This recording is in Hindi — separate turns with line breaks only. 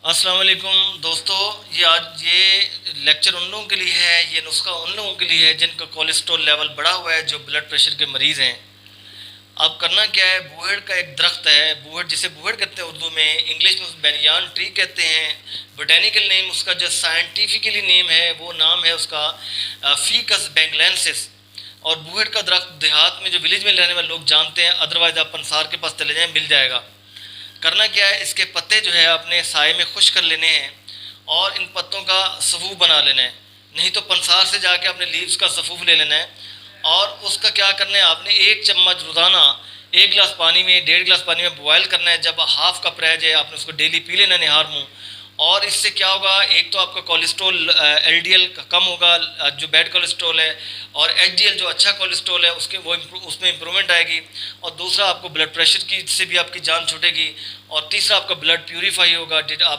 अस्सलाम वालेकुम दोस्तों। ये लेक्चर उन लोगों के लिए है, ये नुस्खा उन लोगों के लिए है जिनका कोलेस्ट्रॉल लेवल बढ़ा हुआ है, जो ब्लड प्रेशर के मरीज़ हैं। अब करना क्या है, बूहड़ का एक दरख्त है, बूहड़ जिसे बूहड़ कहते हैं उर्दू में, इंग्लिश में उसे बैनियान ट्री कहते हैं। बोटेनिकल नेम उसका जो साइंटिफिकली नेम है वो नाम है उसका फीकस बेंगलेंसिस। और बूहड़ का दरख्त देहात में जो विलेज में रहने वाले लोग जानते हैं, अदरवाइज़ आप पंसार के पास चले जाएँ, मिल जाएगा। करना क्या है, इसके पत्ते जो है अपने साए में खुश कर लेने हैं और इन पत्तों का सफ़ूफ बना लेना है। नहीं तो पंसार से जाके अपने लीव्स का सफ़ूफ ले लेना है और उसका क्या करना है, आपने 1 चम्मच रोज़ाना 1 गिलास पानी में, 1.5 गिलास पानी में बॉयल करना है। जब हाफ कप रह जाए आपने उसको डेली पी लेना निहार मुँह। और इससे क्या होगा, एक तो आपका कोलेस्ट्रॉल एलडीएल कम होगा, जो बैड कोलेस्ट्रॉल है, और एचडीएल जो अच्छा कोलेस्ट्रॉल है उसके वो उसमें इंप्रूवमेंट आएगी। और दूसरा, आपको ब्लड प्रेशर की से भी आपकी जान छूटेगी। और तीसरा, आपका ब्लड प्यूरीफाई होगा। आप